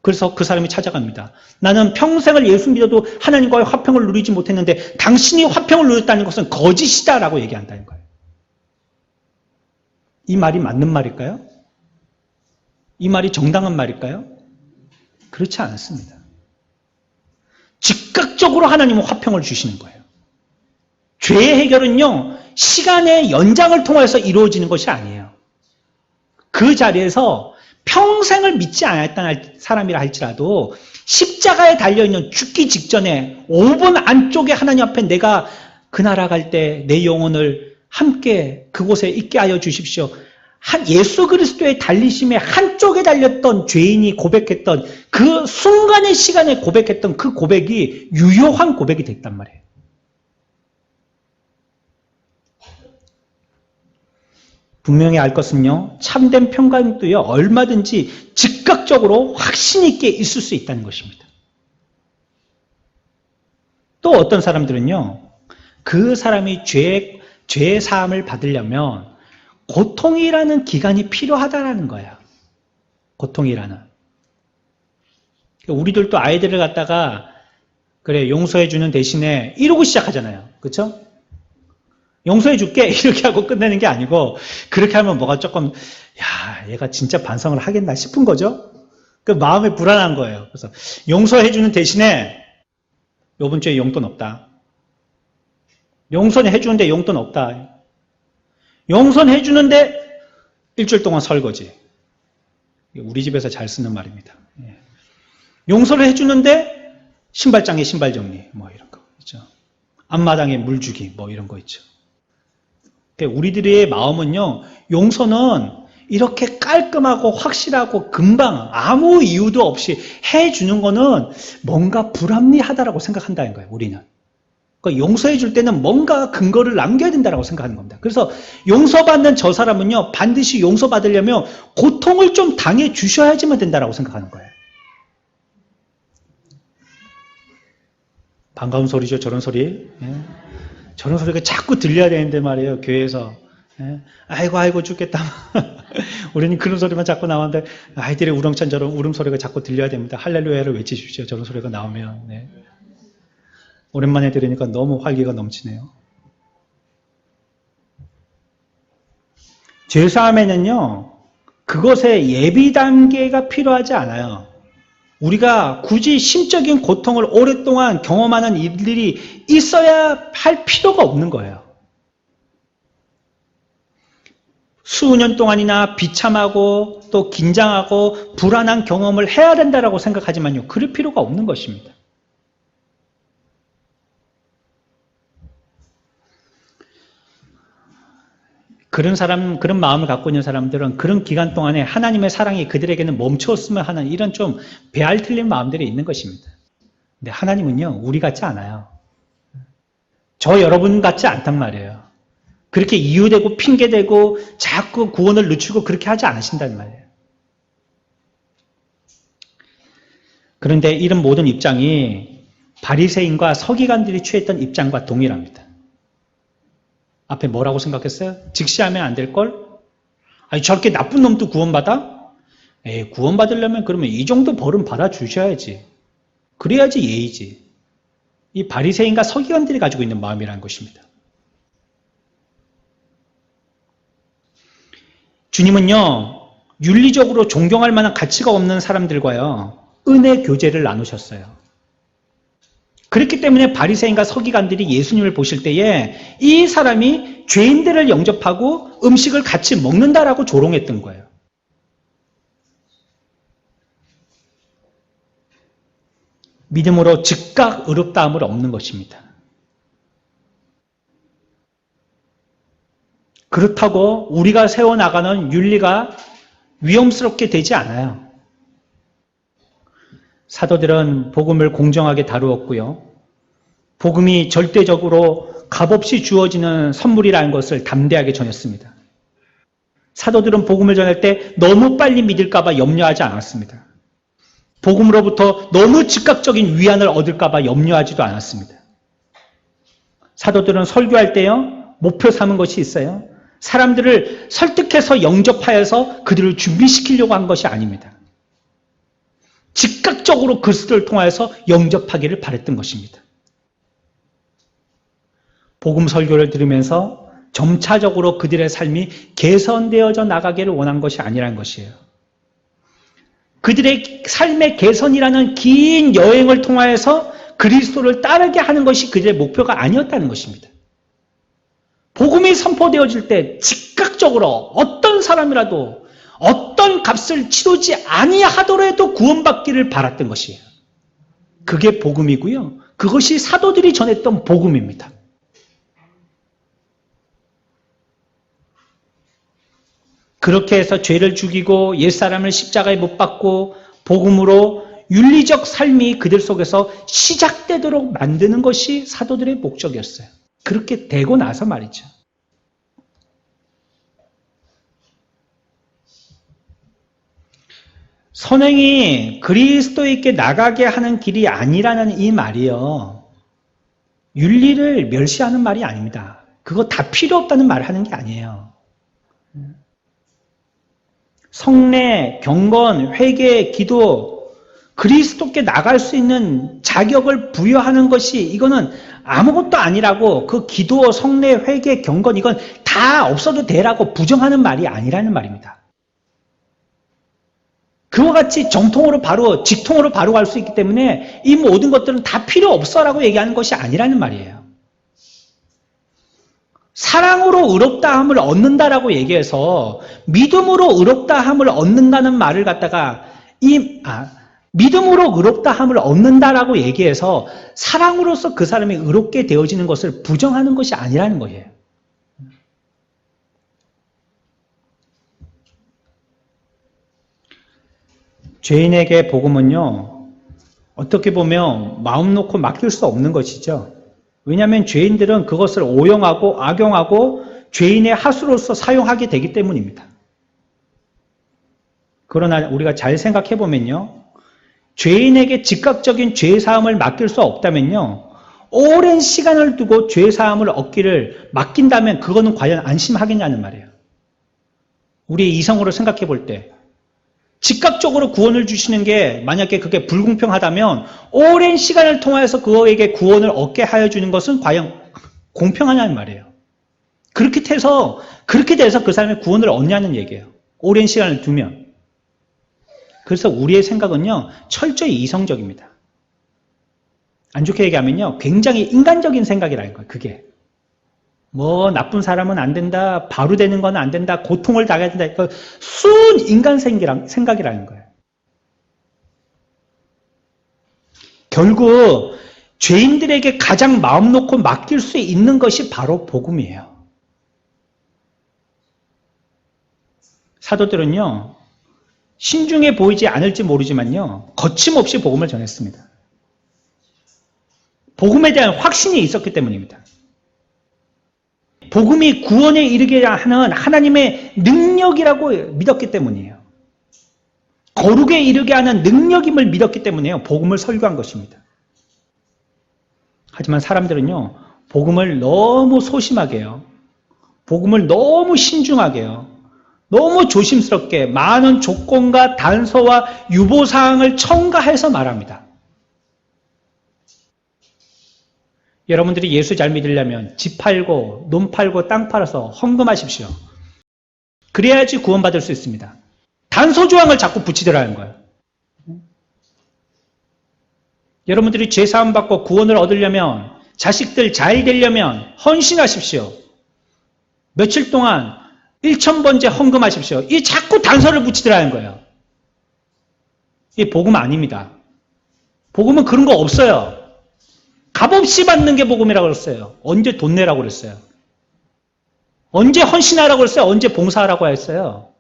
Speaker 1: 그래서 그 사람이 찾아갑니다. 나는 평생을 예수 믿어도 하나님과의 화평을 누리지 못했는데 당신이 화평을 누렸다는 것은 거짓이다라고 얘기한다는 거예요. 이 말이 맞는 말일까요? 이 말이 정당한 말일까요? 그렇지 않습니다. 즉각적으로 하나님은 화평을 주시는 거예요. 죄의 해결은요, 시간의 연장을 통해서 이루어지는 것이 아니에요. 그 자리에서 평생을 믿지 않았던 사람이라 할지라도 십자가에 달려있는 죽기 직전에 5분 안쪽에 하나님 앞에 내가 그 나라 갈 때 내 영혼을 함께 그곳에 있게 하여 주십시오. 예수 그리스도의 달리심의 한쪽에 달렸던 죄인이 고백했던 그 순간의 시간에 고백했던 그 고백이 유효한 고백이 됐단 말이에요. 분명히 알 것은요, 참된 평강도요, 얼마든지 즉각적으로 확신 있게 있을 수 있다는 것입니다. 또 어떤 사람들은요, 그 사람이 죄 사함을 받으려면 고통이라는 기간이 필요하다라는 거예요. 고통이라는. 우리들도 아이들을 갖다가 그래 용서해 주는 대신에 이러고 시작하잖아요. 그렇죠? 용서해 줄게 이렇게 하고 끝내는 게 아니고 그렇게 하면 뭐가 조금 야 얘가 진짜 반성을 하겠나 싶은 거죠. 그 마음이 불안한 거예요. 그래서 용서해 주는 대신에 요번 주에 용돈 없다. 용서해 주는데 용돈 없다. 용서해 주는데 일주일 동안 설거지. 우리 집에서 잘 쓰는 말입니다. 용서를 해주는데 신발장에 신발 정리 뭐 이런 거 있죠. 앞마당에 물 주기 뭐 이런 거 있죠. 우리들의 마음은요. 용서는 이렇게 깔끔하고 확실하고 금방 아무 이유도 없이 해주는 거는 뭔가 불합리하다라고 생각한다는 거예요. 우리는. 그러니까 용서해 줄 때는 뭔가 근거를 남겨야 된다고 생각하는 겁니다. 그래서 용서받는 저 사람은요. 반드시 용서받으려면 고통을 좀 당해 주셔야지만 된다고 생각하는 거예요. 반가운 소리죠. 저런 소리. 예. 저런 소리가 자꾸 들려야 되는데 말이에요. 교회에서. 예. 아이고 죽겠다. 우리는 그런 소리만 자꾸 나오는데 아이들의 우렁찬 저런 울음소리가 자꾸 들려야 됩니다. 할렐루야를 외치십시오. 저런 소리가 나오면. 네. 오랜만에 들으니까 너무 활기가 넘치네요. 죄사함에는요. 그것의 예비 단계가 필요하지 않아요. 우리가 굳이 심적인 고통을 오랫동안 경험하는 일들이 있어야 할 필요가 없는 거예요. 수년 동안이나 비참하고 또 긴장하고 불안한 경험을 해야 된다고 생각하지만요. 그럴 필요가 없는 것입니다. 그런 마음을 갖고 있는 사람들은 그런 기간 동안에 하나님의 사랑이 그들에게는 멈추었으면 하는 이런 좀 배알 틀린 마음들이 있는 것입니다. 근데 하나님은요, 우리 같지 않아요. 저 여러분 같지 않단 말이에요. 그렇게 이유되고 핑계대고 자꾸 구원을 늦추고 그렇게 하지 않으신단 말이에요. 그런데 이런 모든 입장이 바리새인과 서기관들이 취했던 입장과 동일합니다. 앞에 뭐라고 생각했어요? 직시하면 안 될걸? 아니 저렇게 나쁜 놈도 구원받아? 구원받으려면 그러면 이 정도 벌은 받아주셔야지. 그래야지 예의지. 이 바리새인과 서기관들이 가지고 있는 마음이라는 것입니다. 주님은요. 윤리적으로 존경할 만한 가치가 없는 사람들과요. 은혜 교제를 나누셨어요. 그렇기 때문에 바리새인과 서기관들이 예수님을 보실 때에 이 사람이 죄인들을 영접하고 음식을 같이 먹는다라고 조롱했던 거예요. 믿음으로 즉각 의롭다함을 얻는 것입니다. 그렇다고 우리가 세워나가는 윤리가 위험스럽게 되지 않아요. 사도들은 복음을 공정하게 다루었고요. 복음이 절대적으로 값없이 주어지는 선물이라는 것을 담대하게 전했습니다. 사도들은 복음을 전할 때 너무 빨리 믿을까 봐 염려하지 않았습니다. 복음으로부터 너무 즉각적인 위안을 얻을까 봐 염려하지도 않았습니다. 사도들은 설교할 때요. 목표 삼은 것이 있어요. 사람들을 설득해서 영접하여서 그들을 준비시키려고 한 것이 아닙니다. 즉각적으로 그리스도를 통하여서 영접하기를 바랬던 것입니다. 복음 설교를 들으면서 점차적으로 그들의 삶이 개선되어져 나가기를 원한 것이 아니라는 것이에요. 그들의 삶의 개선이라는 긴 여행을 통하여서 그리스도를 따르게 하는 것이 그들의 목표가 아니었다는 것입니다. 복음이 선포되어질 때 즉각적으로 어떤 사람이라도 어떤 값을 치르지 아니하더라도 구원받기를 바랐던 것이에요. 그게 복음이고요. 그것이 사도들이 전했던 복음입니다. 그렇게 해서 죄를 죽이고 옛사람을 십자가에 못 박고 복음으로 윤리적 삶이 그들 속에서 시작되도록 만드는 것이 사도들의 목적이었어요. 그렇게 되고 나서 말이죠. 선행이 그리스도에게 나가게 하는 길이 아니라는 이 말이요. 윤리를 멸시하는 말이 아닙니다. 그거 다 필요 없다는 말을 하는 게 아니에요. 성례, 경건, 회개, 기도 그리스도께 나갈 수 있는 자격을 부여하는 것이 이거는 아무것도 아니라고 그 기도, 성례, 회개, 경건 이건 다 없어도 되라고 부정하는 말이 아니라는 말입니다. 그와 같이 정통으로 바로 직통으로 바로 갈 수 있기 때문에 이 모든 것들은 다 필요 없어라고 얘기하는 것이 아니라는 말이에요. 사랑으로 의롭다함을 얻는다라고 얘기해서 믿음으로 의롭다함을 얻는다는 말을 갖다가 믿음으로 의롭다함을 얻는다라고 얘기해서 사랑으로서 그 사람이 의롭게 되어지는 것을 부정하는 것이 아니라는 거예요. 죄인에게 복음은요, 어떻게 보면 마음 놓고 맡길 수 없는 것이죠. 왜냐하면 죄인들은 그것을 오용하고 악용하고 죄인의 하수로서 사용하게 되기 때문입니다. 그러나 우리가 잘 생각해 보면요, 죄인에게 즉각적인 죄사함을 맡길 수 없다면요, 오랜 시간을 두고 죄사함을 얻기를 맡긴다면 그거는 과연 안심하겠냐는 말이에요. 우리의 이성으로 생각해 볼 때 즉각적으로 구원을 주시는 게 만약에 그게 불공평하다면 오랜 시간을 통해서 그에게 구원을 얻게 하여 주는 것은 과연 공평하냐는 말이에요. 그렇게 돼서 그 사람의 구원을 얻냐는 얘기예요. 오랜 시간을 두면. 그래서 우리의 생각은요, 철저히 이성적입니다. 안 좋게 얘기하면요, 굉장히 인간적인 생각이라는 거예요, 그게. 뭐, 나쁜 사람은 안 된다, 바로 되는 건 안 된다, 고통을 당해야 된다, 순 인간 생각이라는 거예요. 결국, 죄인들에게 가장 마음 놓고 맡길 수 있는 것이 바로 복음이에요. 사도들은요, 신중해 보이지 않을지 모르지만요, 거침없이 복음을 전했습니다. 복음에 대한 확신이 있었기 때문입니다. 복음이 구원에 이르게 하는 하나님의 능력이라고 믿었기 때문이에요. 거룩에 이르게 하는 능력임을 믿었기 때문에요. 복음을 설교한 것입니다. 하지만 사람들은요, 복음을 너무 소심하게 해요. 복음을 너무 신중하게 해요. 너무 조심스럽게 많은 조건과 단서와 유보사항을 첨가해서 말합니다. 여러분들이 예수 잘 믿으려면 집 팔고 논 팔고 땅 팔아서 헌금하십시오. 그래야지 구원받을 수 있습니다. 단서조항을 자꾸 붙이더라는 거예요. 여러분들이 죄사함 받고 구원을 얻으려면, 자식들 잘 되려면 헌신하십시오. 며칠 동안 1,000번째 헌금하십시오. 이 자꾸 단서를 붙이더라는 거예요. 이 복음 아닙니다. 복음은 그런 거 없어요. 값없이 받는 게 복음이라고 그랬어요. 언제 돈 내라고 그랬어요? 언제 헌신하라고 그랬어요? 언제 봉사하라고 했어요?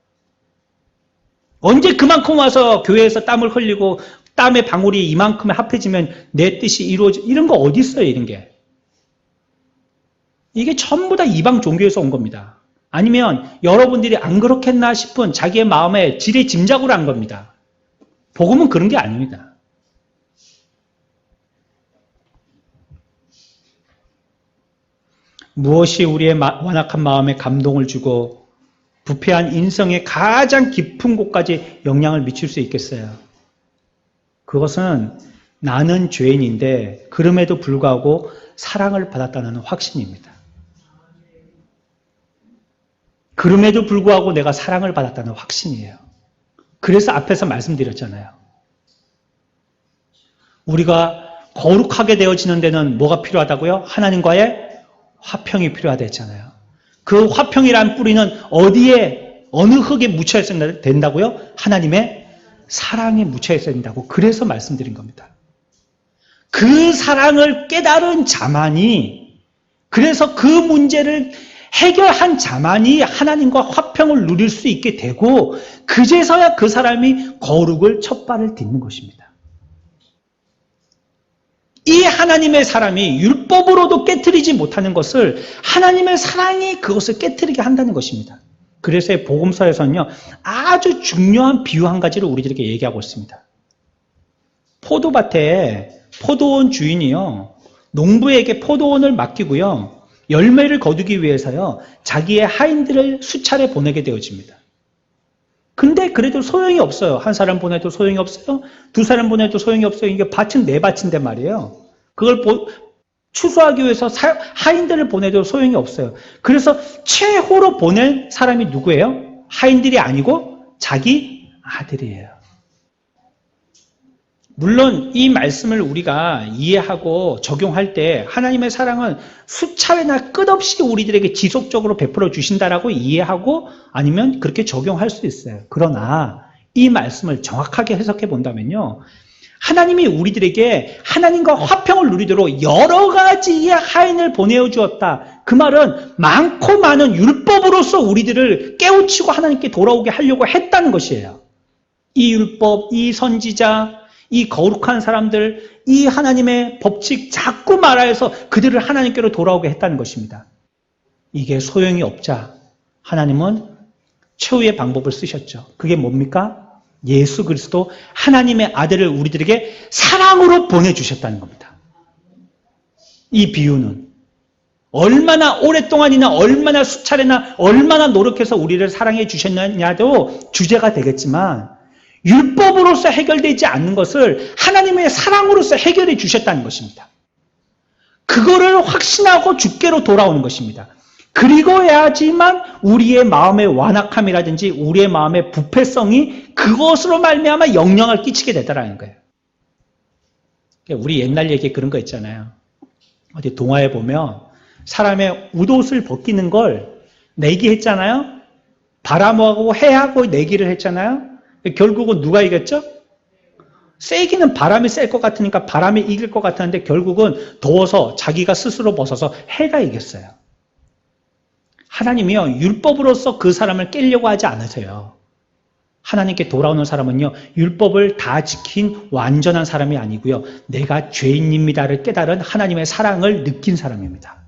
Speaker 1: 언제 그만큼 와서 교회에서 땀을 흘리고 땀의 방울이 이만큼에 합해지면 내 뜻이 이루어져? 이런 거 어디 있어요, 이런 게? 이게 전부 다 이방 종교에서 온 겁니다. 아니면 여러분들이 안 그렇겠나 싶은 자기의 마음에 지레 짐작으로 한 겁니다. 복음은 그런 게 아닙니다. 무엇이 우리의 완악한 마음에 감동을 주고 부패한 인성의 가장 깊은 곳까지 영향을 미칠 수 있겠어요? 그것은 나는 죄인인데 그럼에도 불구하고 사랑을 받았다는 확신입니다. 그럼에도 불구하고 내가 사랑을 받았다는 확신이에요. 그래서 앞에서 말씀드렸잖아요. 우리가 거룩하게 되어지는 데는 뭐가 필요하다고요? 하나님과의 화평이 필요하다 했잖아요. 그 화평이란 뿌리는 어디에, 어느 흙에 묻혀 있어야 된다고요? 하나님의 사랑에 묻혀 있어야 된다고. 그래서 말씀드린 겁니다. 그 사랑을 깨달은 자만이, 그래서 그 문제를 해결한 자만이 하나님과 화평을 누릴 수 있게 되고, 그제서야 그 사람이 거룩을 첫 발을 딛는 것입니다. 이 하나님의 사람이 율법으로도 깨트리지 못하는 것을 하나님의 사랑이 그것을 깨트리게 한다는 것입니다. 그래서 복음서에서는요, 아주 중요한 비유 한 가지를 우리들에게 얘기하고 있습니다. 포도밭에 포도원 주인이요, 농부에게 포도원을 맡기고요, 열매를 거두기 위해서요, 자기의 하인들을 수차례 보내게 되어집니다. 근데 그래도 소용이 없어요. 한 사람 보내도 소용이 없어요. 두 사람 보내도 소용이 없어요. 이게 밭은 내 밭인데 말이에요. 그걸 추수하기 위해서 하인들을 보내도 소용이 없어요. 그래서 최후로 보낸 사람이 누구예요? 하인들이 아니고 자기 아들이에요. 물론 이 말씀을 우리가 이해하고 적용할 때 하나님의 사랑은 수차례나 끝없이 우리들에게 지속적으로 베풀어 주신다라고 이해하고 아니면 그렇게 적용할 수 있어요. 그러나 이 말씀을 정확하게 해석해 본다면요. 하나님이 우리들에게 하나님과 화평을 누리도록 여러 가지의 하인을 보내어 주었다. 그 말은 많고 많은 율법으로서 우리들을 깨우치고 하나님께 돌아오게 하려고 했다는 것이에요. 이 율법, 이 선지자, 이 거룩한 사람들, 이 하나님의 법칙 자꾸 말하여서 그들을 하나님께로 돌아오게 했다는 것입니다. 이게 소용이 없자 하나님은 최후의 방법을 쓰셨죠. 그게 뭡니까? 예수 그리스도 하나님의 아들을 우리들에게 사랑으로 보내주셨다는 겁니다. 이 비유는 얼마나 오랫동안이나 얼마나 수차례나 얼마나 노력해서 우리를 사랑해 주셨느냐도 주제가 되겠지만 율법으로서 해결되지 않는 것을 하나님의 사랑으로서 해결해 주셨다는 것입니다. 그거를 확신하고 주께로 돌아오는 것입니다. 그리고야지만 우리의 마음의 완악함이라든지 우리의 마음의 부패성이 그것으로 말미암아 영향을 끼치게 되더라는 거예요. 우리 옛날 얘기에 그런 거 있잖아요. 어디 동화에 보면 사람의 웃옷을 벗기는 걸 내기했잖아요. 바람하고 해하고 내기를 했잖아요. 결국은 누가 이겼죠? 세기는 바람이 셀 것 같으니까 바람이 이길 것 같았는데 결국은 더워서 자기가 스스로 벗어서 해가 이겼어요. 하나님이요, 율법으로서 그 사람을 깨려고 하지 않으세요. 하나님께 돌아오는 사람은요, 율법을 다 지킨 완전한 사람이 아니고요, 내가 죄인입니다를 깨달은 하나님의 사랑을 느낀 사람입니다.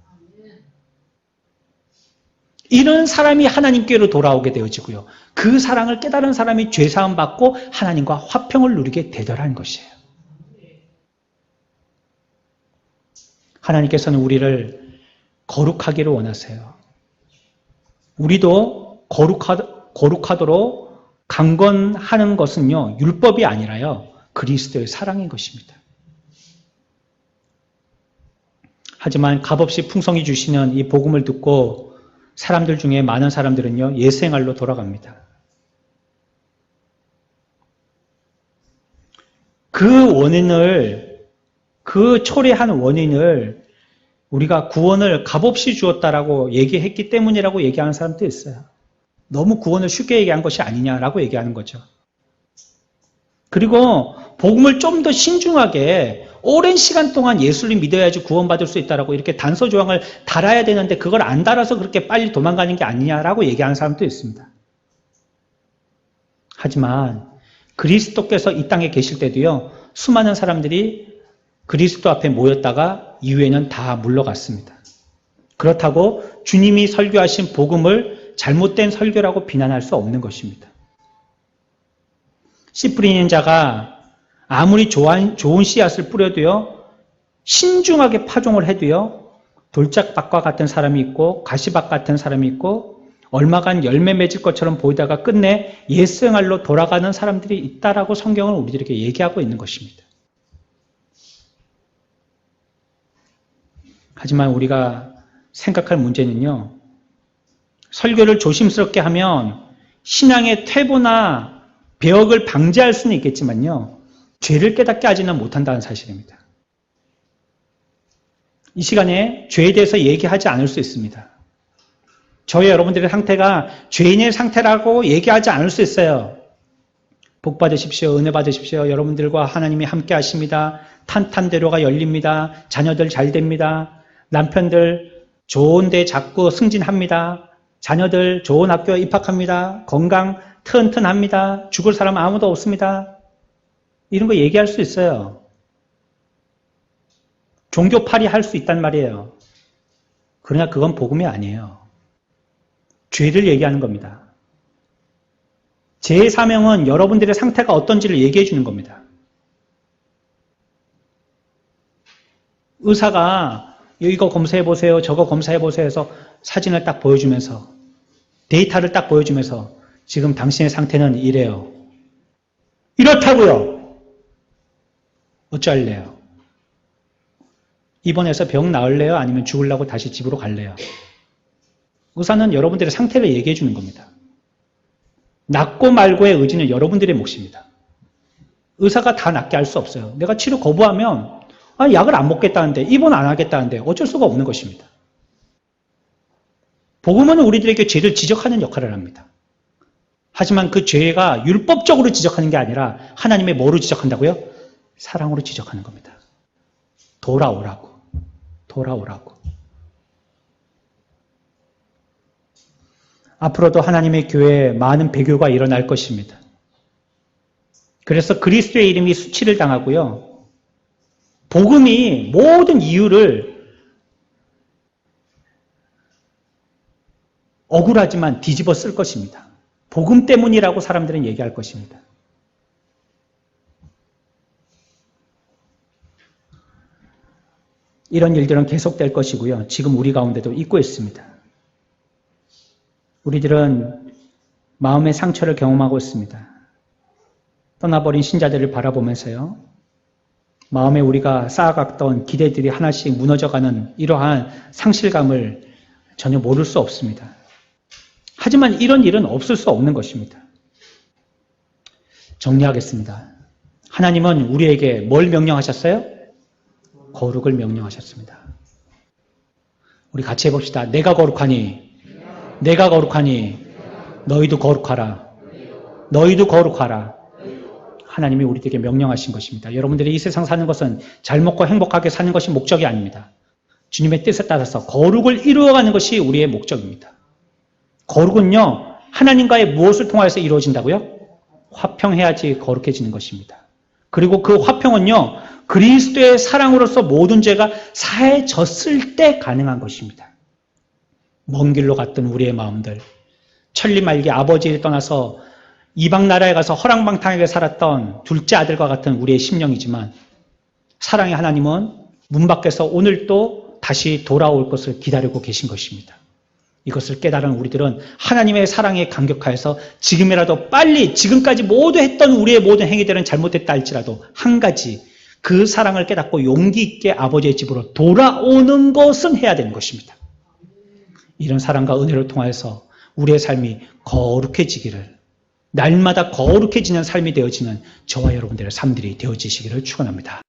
Speaker 1: 이런 사람이 하나님께로 돌아오게 되어지고요, 그 사랑을 깨달은 사람이 죄사함 받고 하나님과 화평을 누리게 되더라는 것이에요. 하나님께서는 우리를 거룩하기를 원하세요. 우리도 거룩하도록 강건하는 것은요, 율법이 아니라요, 그리스도의 사랑인 것입니다. 하지만 값없이 풍성히 주시는 이 복음을 듣고 사람들 중에 많은 사람들은요, 옛생활로 돌아갑니다. 그 초래한 원인을 우리가 구원을 값없이 주었다라고 얘기했기 때문이라고 얘기하는 사람도 있어요. 너무 구원을 쉽게 얘기한 것이 아니냐라고 얘기하는 거죠. 그리고 복음을 좀 더 신중하게 오랜 시간 동안 예수를 믿어야지 구원받을 수 있다라고 이렇게 단서 조항을 달아야 되는데 그걸 안 달아서 그렇게 빨리 도망가는 게 아니냐라고 얘기하는 사람도 있습니다. 하지만 그리스도께서 이 땅에 계실 때도요, 수많은 사람들이 그리스도 앞에 모였다가 이후에는 다 물러갔습니다. 그렇다고 주님이 설교하신 복음을 잘못된 설교라고 비난할 수 없는 것입니다. 씨 뿌리는 자가 아무리 좋은 씨앗을 뿌려도요, 신중하게 파종을 해도요, 돌짝밭과 같은 사람이 있고 가시밭 같은 사람이 있고 얼마간 열매 맺을 것처럼 보이다가 끝내 옛생활로 돌아가는 사람들이 있다라고 성경은 우리들에게 얘기하고 있는 것입니다. 하지만 우리가 생각할 문제는요, 설교를 조심스럽게 하면 신앙의 퇴보나 배역을 방지할 수는 있겠지만요, 죄를 깨닫게 하지는 못한다는 사실입니다. 이 시간에 죄에 대해서 얘기하지 않을 수 있습니다. 저희 여러분들의 상태가 죄인의 상태라고 얘기하지 않을 수 있어요. 복 받으십시오. 은혜 받으십시오. 여러분들과 하나님이 함께 하십니다. 탄탄대로가 열립니다. 자녀들 잘 됩니다. 남편들 좋은 데 자꾸 승진합니다. 자녀들 좋은 학교에 입학합니다. 건강 튼튼합니다. 죽을 사람 아무도 없습니다. 이런 거 얘기할 수 있어요. 종교팔이 할 수 있단 말이에요. 그러나 그건 복음이 아니에요. 죄를 얘기하는 겁니다. 제 사명은 여러분들의 상태가 어떤지를 얘기해 주는 겁니다. 의사가 이거 검사해 보세요, 저거 검사해 보세요 해서 사진을 딱 보여주면서 데이터를 딱 보여주면서 지금 당신의 상태는 이래요. 이렇다고요. 어쩔래요? 입원해서 병 나을래요? 아니면 죽으려고 다시 집으로 갈래요? 의사는 여러분들의 상태를 얘기해 주는 겁니다. 낫고 말고의 의지는 여러분들의 몫입니다. 의사가 다 낫게 할 수 없어요. 내가 치료 거부하면 약을 안 먹겠다는데 입원 안 하겠다는데 어쩔 수가 없는 것입니다. 복음은 우리들에게 죄를 지적하는 역할을 합니다. 하지만 그 죄가 율법적으로 지적하는 게 아니라 하나님의 뭐로 지적한다고요? 사랑으로 지적하는 겁니다. 돌아오라고. 돌아오라고. 앞으로도 하나님의 교회에 많은 배교가 일어날 것입니다. 그래서 그리스도의 이름이 수치를 당하고요. 복음이 모든 이유를 억울하지만 뒤집어 쓸 것입니다. 복음 때문이라고 사람들은 얘기할 것입니다. 이런 일들은 계속될 것이고요. 지금 우리 가운데도 있고 있습니다. 우리들은 마음의 상처를 경험하고 있습니다. 떠나버린 신자들을 바라보면서요. 마음에 우리가 쌓아갔던 기대들이 하나씩 무너져가는 이러한 상실감을 전혀 모를 수 없습니다. 하지만 이런 일은 없을 수 없는 것입니다. 정리하겠습니다. 하나님은 우리에게 뭘 명령하셨어요? 거룩을 명령하셨습니다. 우리 같이 해봅시다. 내가 거룩하니 너희도 거룩하라. 너희도 거룩하라. 하나님이 우리에게 명령하신 것입니다. 여러분들이 이 세상 사는 것은 잘 먹고 행복하게 사는 것이 목적이 아닙니다. 주님의 뜻에 따라서 거룩을 이루어가는 것이 우리의 목적입니다. 거룩은요, 하나님과의 무엇을 통하여서 이루어진다고요? 화평해야지 거룩해지는 것입니다. 그리고 그 화평은요, 그리스도의 사랑으로서 모든 죄가 사해졌을 때 가능한 것입니다. 먼 길로 갔던 우리의 마음들, 천리말기 아버지를 떠나서 이방 나라에 가서 허랑방탕하게 살았던 둘째 아들과 같은 우리의 심령이지만 사랑의 하나님은 문 밖에서 오늘도 다시 돌아올 것을 기다리고 계신 것입니다. 이것을 깨달은 우리들은 하나님의 사랑에 감격하여서 지금이라도 빨리 지금까지 모두 했던 우리의 모든 행위들은 잘못됐다 할지라도 한 가지 그 사랑을 깨닫고 용기 있게 아버지의 집으로 돌아오는 것은 해야 되는 것입니다. 이런 사랑과 은혜를 통하여서 우리의 삶이 거룩해지기를, 날마다 거룩해지는 삶이 되어지는 저와 여러분들의 삶들이 되어지시기를 축원합니다.